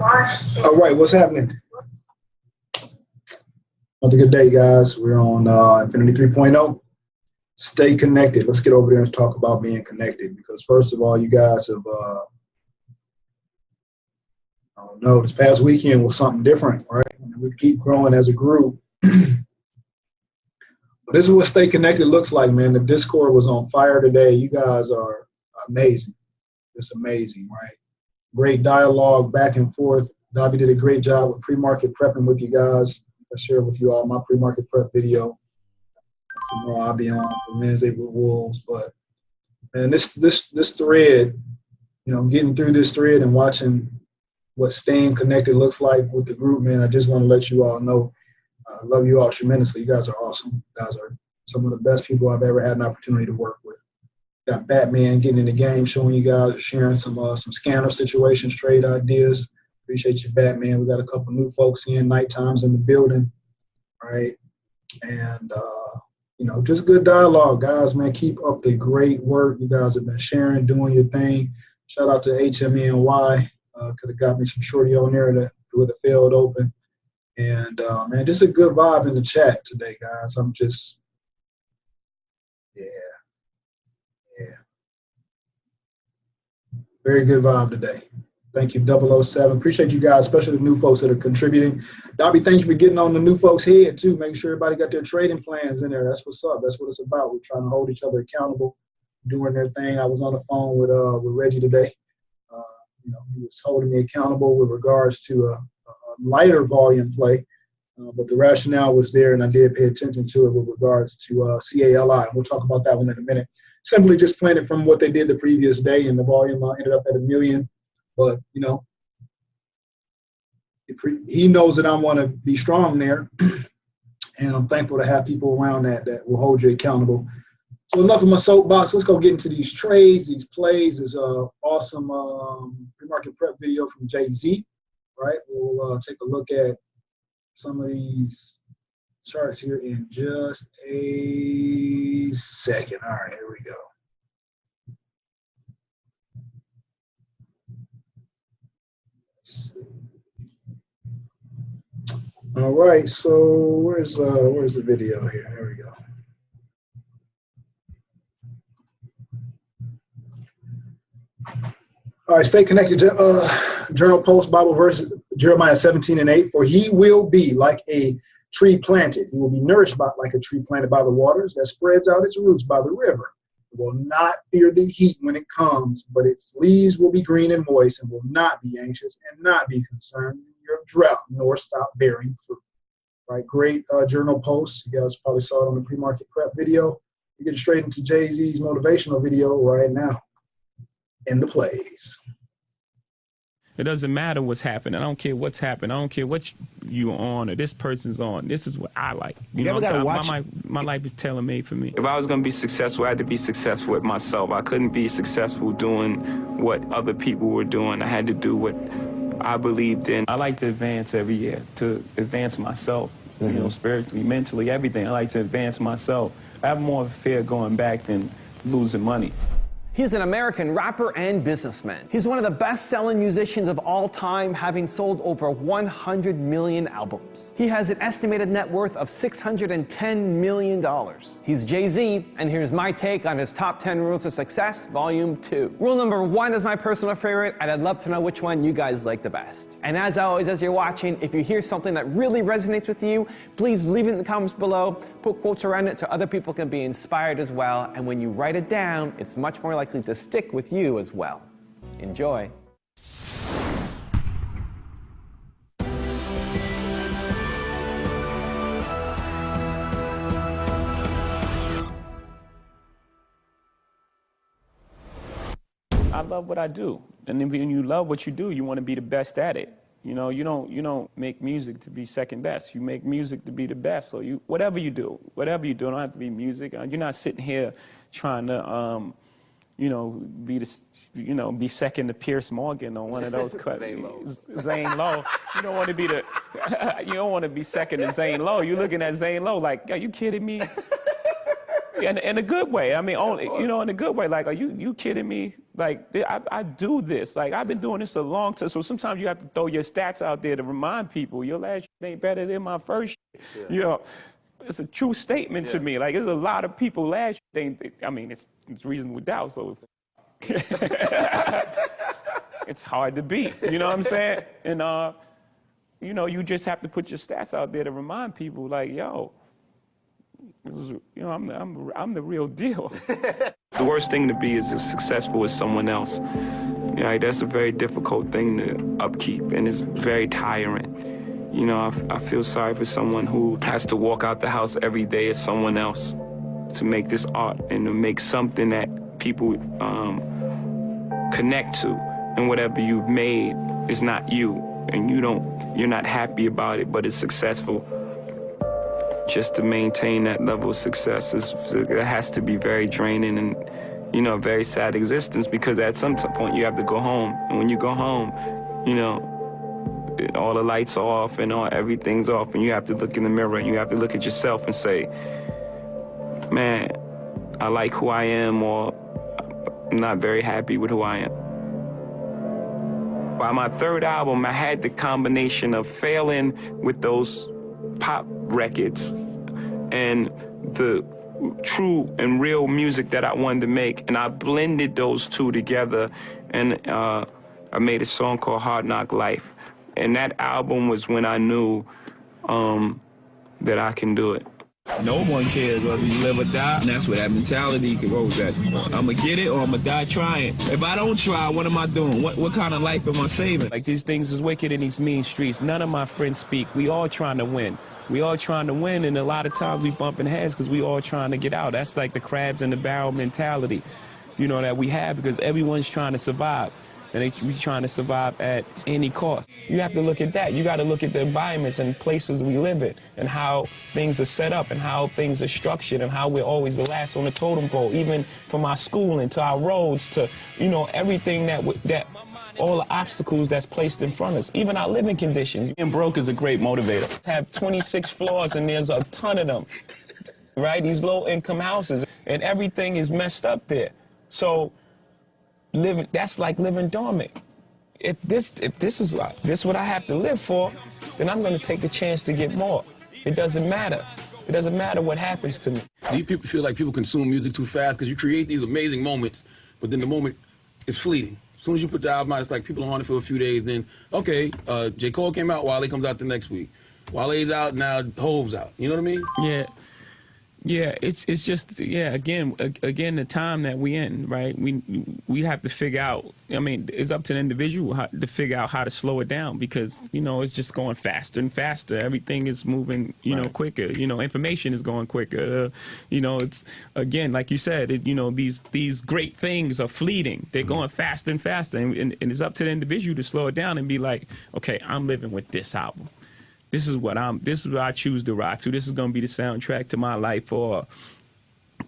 All right, what's happening? Another good day, guys. We're on Infinity 3.0. Stay connected. Let's get over there and talk about being connected, because first of all, you guys have, I don't know, this past weekend was something different, right? And we keep growing as a group. But this is what stay connected looks like, man. The Discord was on fire today. You guys are amazing. It's amazing, right? Great dialogue back and forth. Dobby did a great job with pre-market prepping with you guys. I shared with you all my pre-market prep video. Tomorrow I'll be on for Wednesday with Wolves. But man, this thread, you know, getting through this thread and watching what staying connected looks like with the group, man, I just want to let you all know I love you all tremendously. You guys are awesome. You guys are some of the best people I've ever had an opportunity to work with. Got Batman getting in the game, showing you guys, sharing some scanner situations, trade ideas. Appreciate you, Batman. We got a couple new folks in, night times in the building, right? And, you know, just good dialogue, guys, man. Keep up the great work. You guys have been sharing, doing your thing. Shout out to HMNY. Could have got me some shorty on there with a failed open. And, man, just a good vibe in the chat today, guys. I'm just, yeah. Very good vibe today. Thank you, 007. Appreciate you guys, especially the new folks that are contributing. Dobby, thank you for getting on the new folks' head, too. Making sure everybody got their trading plans in there. That's what's up. That's what it's about. We're trying to hold each other accountable, doing their thing. I was on the phone with Reggie today. You know, he was holding me accountable with regards to a lighter volume play. But the rationale was there, and I did pay attention to it with regards to CALI. And we'll talk about that one in a minute. Simply just playing it from what they did the previous day, and the volume ended up at 1 million. But, you know, he knows that I want to be strong there, and I'm thankful to have people around that will hold you accountable. So enough of my soapbox. Let's go get into these trades, these plays. There's an awesome pre-market prep video from Jay-Z, right? We'll take a look at some of these charts here in just a second. All right, here we go. All right, so where's the video here? Here we go. All right, stay connected to Journal Post Bible verse, Jeremiah 17:8. For he will be like a tree planted. He will be nourished like a tree planted by the waters that spreads out its roots by the river. It will not fear the heat when it comes, but its leaves will be green and moist, and will not be anxious and not be concerned in your drought, nor stop bearing fruit. Right, great journal post. You guys probably saw it on the pre-market prep video. We get straight into Jay-Z's motivational video right now. In the plays. It doesn't matter what's happening. I don't care what's happening. I don't care what you on or this person's on. This is what I like. You know, gotta watch. My life is tailor-made for me. If I was going to be successful, I had to be successful with myself. I couldn't be successful doing what other people were doing. I had to do what I believed in. I like to advance every year, to advance myself, you know, spiritually, mentally, everything. I like to advance myself. I have more fear going back than losing money. He's an American rapper and businessman. He's one of the best-selling musicians of all time, having sold over 100 million albums. He has an estimated net worth of $610 million. He's Jay-Z, and here's my take on his top 10 rules of success, volume 2. Rule number 1 is my personal favorite, and I'd love to know which one you guys like the best. And as always, as you're watching, if you hear something that really resonates with you, please leave it in the comments below, put quotes around it so other people can be inspired as well, and when you write it down, it's much more likely to stick with you as well. Enjoy. I love what I do. And then when you love what you do, you want to be the best at it. You know, you don't make music to be second best. You make music to be the best. So whatever you do, it don't have to be music. You're not sitting here trying to, you know, be second to Pierce Morgan on one of those cuts. Zane Lowe. You don't want to be you don't want to be second to Zane Lowe. You're looking at Zane Lowe like, are you kidding me? In a good way. I mean, only, you know, in a good way. Like, are you kidding me? Like, I do this. Like, I've been doing this a long time. So sometimes you have to throw your stats out there to remind people your last shit ain't better than my first shit. Yeah. You know, it's a true statement to me. Like, there's a lot of people last shit ain't, I mean, it's reasonable doubt. So it's hard to beat. You know what I'm saying? And, you know, you just have to put your stats out there to remind people, like, yo, this is, you know, I'm the real deal. The worst thing to be is as successful as someone else. You know, that's a very difficult thing to upkeep, and it's very tiring. You know, I feel sorry for someone who has to walk out the house every day as someone else to make this art and to make something that people connect to. And whatever you've made is not you, and you're not happy about it, but it's successful. Just to maintain that level of success, it has to be very draining and, you know, a very sad existence, because at some point you have to go home. And when you go home, you know, all the lights are off and everything's off, and you have to look in the mirror and you have to look at yourself and say, man, I like who I am, or I'm not very happy with who I am. By my third album, I had the combination of failing with those pop records and the true and real music that I wanted to make, and I blended those two together, and I made a song called Hard Knock Life. And that album was when I knew that I can do it. No one cares whether you live or die, and that's where that mentality goes at. I'm gonna get it or I'm gonna die trying. If I don't try, what am I doing? What kind of life am I saving? Like, these things is wicked in these mean streets. None of my friends speak. We all trying to win. We all trying to win, and a lot of times we bumping heads because we all trying to get out. That's like the crabs in the barrel mentality, you know, that we have, because everyone's trying to survive. And we trying to survive at any cost. You have to look at that. You got to look at the environments and places we live in, and how things are set up, and how things are structured, and how we're always the last on the totem pole, even from our schooling to our roads to, you know, everything all the obstacles that's placed in front of us, even our living conditions. Being broke is a great motivator. Have 26 floors, and there's a ton of them, right? These low-income houses, and everything is messed up there. So that's like living dormant. If this is what I have to live for, then I'm going to take a chance to get more. It doesn't matter. It doesn't matter what happens to me. Do you people feel like people consume music too fast because you create these amazing moments, but then the moment is fleeting? As soon as you put the album out, it's like people are on it for a few days, then, okay, J. Cole came out, Wale comes out the next week. Wale's out, now Hove's out. You know what I mean? Yeah. Yeah, it's just, yeah, again, the time that we in, right? We have to figure out, I mean, it's up to the individual to figure out how to slow it down, because, you know, it's just going faster and faster. Everything is moving, you know, quicker. You know, information is going quicker. You know, it's, again, like you said, you know, these great things are fleeting. They're going faster and faster, and it's up to the individual to slow it down and be like, okay, I'm living with this album. This is what I choose to ride to. This is going to be the soundtrack to my life for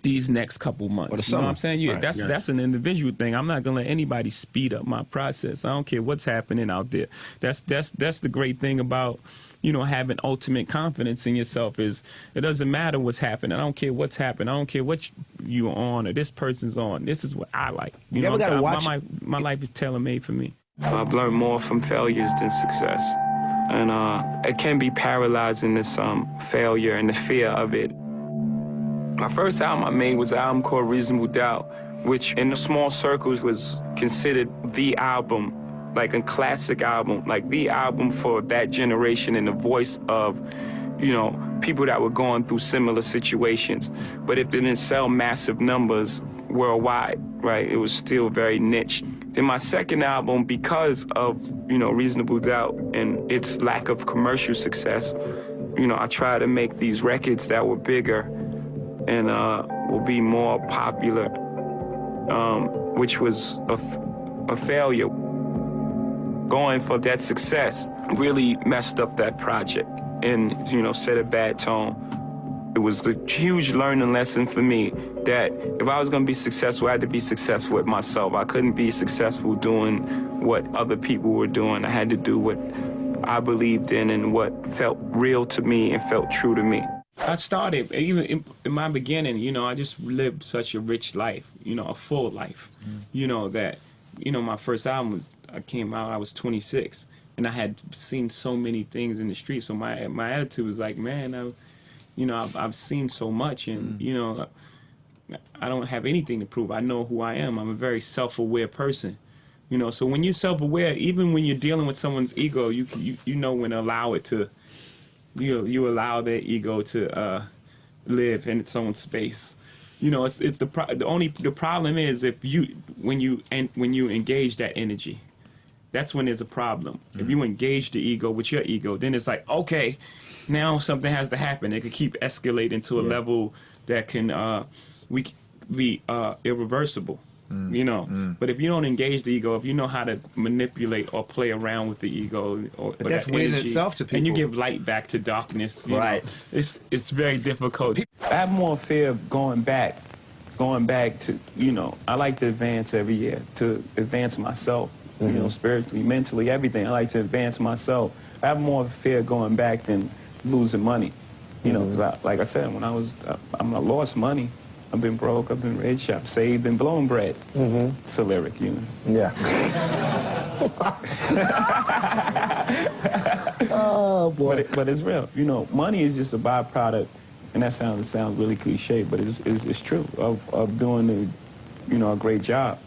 these next couple months. Or the summer. summer. You know what I'm saying? Yeah, right, that's an individual thing. I'm not going to let anybody speed up my process. I don't care what's happening out there. That's the great thing about, you know, having ultimate confidence in yourself, is it doesn't matter what's happening. I don't care what's happening. I don't care what you're on or this person's on. This is what I like. You know, gotta watch. My life is tailor-made for me. I've learned more from failures than success. And it can be paralyzing, this failure and the fear of it. My first album I made was an album called Reasonable Doubt, which in the small circles was considered the album, like a classic album, like the album for that generation, and the voice of, you know, people that were going through similar situations. But it didn't sell massive numbers worldwide, right? It was still very niche. Then my second album, because of, you know, Reasonable Doubt and its lack of commercial success, you know, I tried to make these records that were bigger and will be more popular, which was a failure. Going for that success really messed up that project and, you know, set a bad tone. It was a huge learning lesson for me that if I was going to be successful, I had to be successful with myself. I couldn't be successful doing what other people were doing. I had to do what I believed in and what felt real to me and felt true to me. I started, even in my beginning, you know, I just lived such a rich life, you know, a full life. You know, that, you know, my first album came out, I was 26. And I had seen so many things in the street. So my attitude was like, man, I've seen so much, and, you know, I don't have anything to prove. I know who I am. I'm a very self-aware person. You know, so when you're self-aware, even when you're dealing with someone's ego, you know when to allow it to, you allow their ego to live in someone's space. You know, the problem is when you engage that energy, that's when there's a problem. If you engage the ego with your ego, then it's like, okay, now something has to happen. It could keep escalating to a level that can be irreversible. You know, but if you don't engage the ego, if you know how to manipulate or play around with the ego, but that's weird in itself to people, and you give light back to darkness, you know, it's very difficult. I have more fear of going back to, you know, I like to advance every year, to advance myself, you know, spiritually, mentally, everything. I like to advance myself. I have more fear going back than losing money, you know, 'cause like I said, when I lost money. I've been broke, I've been rich, I've saved and blown bread. It's a lyric, you know. Yeah. Oh, boy. But it's real. You know, money is just a byproduct, and that sounds really cliche, but it's true, of doing a great job.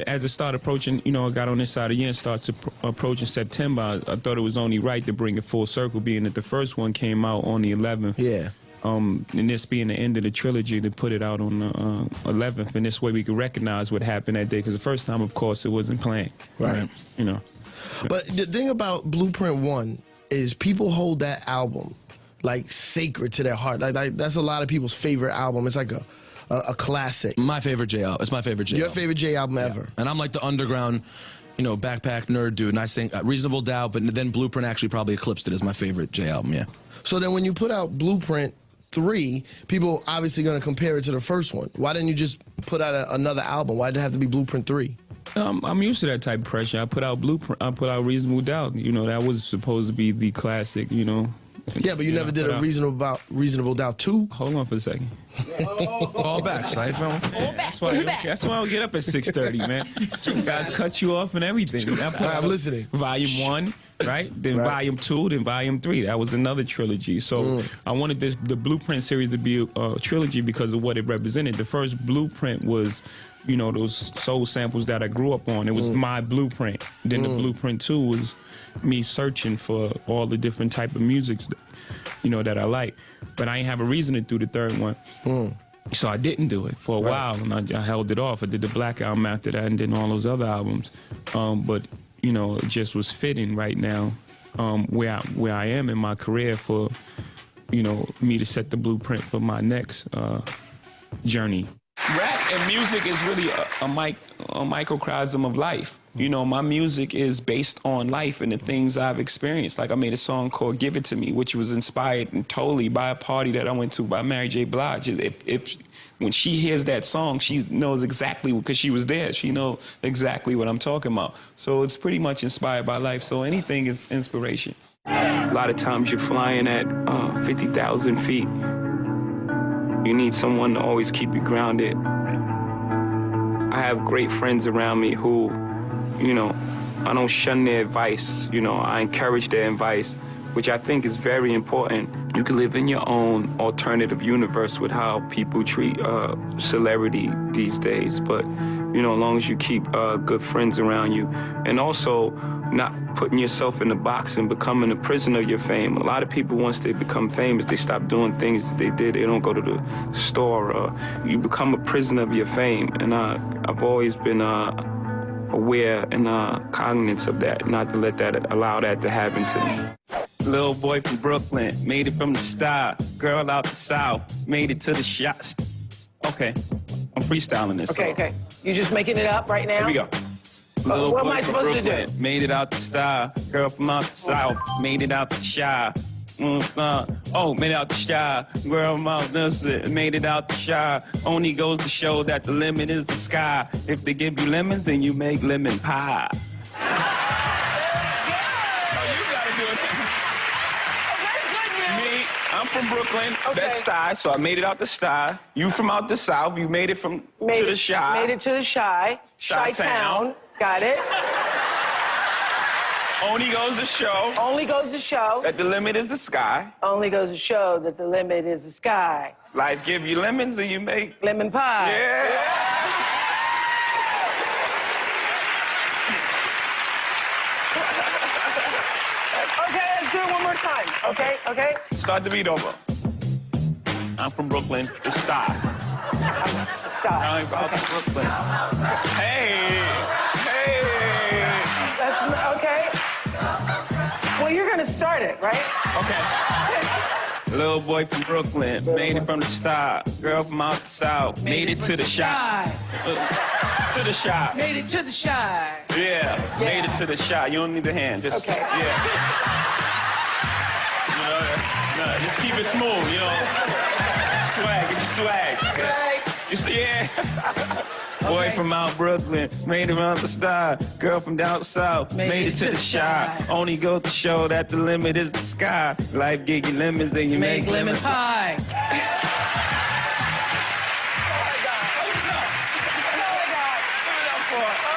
As it started approaching, you know, I got on this side of the year and started approaching September, I thought it was only right to bring it full circle, being that the first one came out on the 11th. Yeah. And this being the end of the trilogy, to put it out on the 11th, and this way we could recognize what happened that day, because the first time, of course, it wasn't planned. Right. You know. But the thing about Blueprint 1 is people hold that album like sacred to their heart. Like that's a lot of people's favorite album. It's like a classic. My favorite J album. It's my favorite J Your album. favorite J album ever. And I'm like the underground, you know, backpack nerd dude, and I think Reasonable Doubt, but then Blueprint actually probably eclipsed it as my favorite J album, yeah. So then when you put out Blueprint 3, people obviously going to compare it to the first one. Why didn't you just put out another album? Why did it have to be Blueprint 3? I'm used to that type of pressure. I put out Blueprint. I put out Reasonable Doubt. You know, that was supposed to be the classic, you know. Yeah, but you never did a Reasonable Doubt 2? Hold on for a second. All back, Cypher. That's why I don't get up at 6:30, man. You guys cut you off and everything. I'm listening. Volume 1, right? Then Volume 2, then Volume 3. That was another trilogy. So I wanted the Blueprint series to be a trilogy because of what it represented. The first Blueprint was, you know, those soul samples that I grew up on. It was my blueprint. Then the Blueprint 2 was me searching for all the different type of music, you know, that I like. But I didn't have a reason to do the third one. So I didn't do it for a while, and I held it off. I did the Black Album after that, and then all those other albums. But, you know, it just was fitting right now where I am in my career for, you know, me to set the blueprint for my next journey. Rap and music is really a microcosm of life. You know, my music is based on life and the things I've experienced. Like I made a song called Give It To Me, which was inspired totally by a party that I went to by Mary J. Blige. When she hears that song, she knows exactly, because she was there, she knows exactly what I'm talking about. So it's pretty much inspired by life. So anything is inspiration. A lot of times you're flying at 50,000 feet. You need someone to always keep you grounded. I have great friends around me who, you know, I don't shun their advice. You know, I encourage their advice, which I think is very important. You can live in your own alternative universe with how people treat celebrity these days. But, you know, as long as you keep good friends around you, and also not putting yourself in a box and becoming a prisoner of your fame. A lot of people, once they become famous, they stop doing things that they did. They don't go to the store. You become a prisoner of your fame. And I've always been aware and cognizant of that, not to allow that to happen to me. Little boy from Brooklyn, made it from the start. Girl out the South, made it to the shots. Okay, I'm freestyling this. Okay. You just making it up right now? Here we go. What am I supposed to do? Made it out the star. Girl from out the South, made it out the shy. Made it out the shy. Girl from out this, made it out the shy. Only goes to show that the limit is the sky. If they give you lemons, then you make lemon pie. Very good, Me, I'm from Brooklyn, Okay. Bed-Stuy, so I made it out the Stuy. You from out the South, you made it to the Chi. Made it to the Chi. Chi-town. Got it. Only goes to show Only goes to show. that the limit is the sky. Only goes to show that the limit is the sky. Life give you lemons and you make... Lemon pie. Yeah. Okay, let's do it one more time. Okay? Start the beat over. I'm from Brooklyn, the Stuy. Stop. I'm from Brooklyn. Hey. That's okay. Well, you're gonna start it, right? Okay. Little boy from Brooklyn, made it from the Stuy. Girl from out the South, made it to the Chi. To the Chi. Made it to the Chi. Yeah, made it to the Chi. You don't need the hand, just... Okay. Yeah. Just keep it smooth, you know. Swag, get your swag. You see, yeah. Boy from out Brooklyn, made it around the Stuy. Girl from down south, made it to the Chi. Only goes to show that the limit is the sky. Life give you lemons, then you make lemon pie. Oh my God.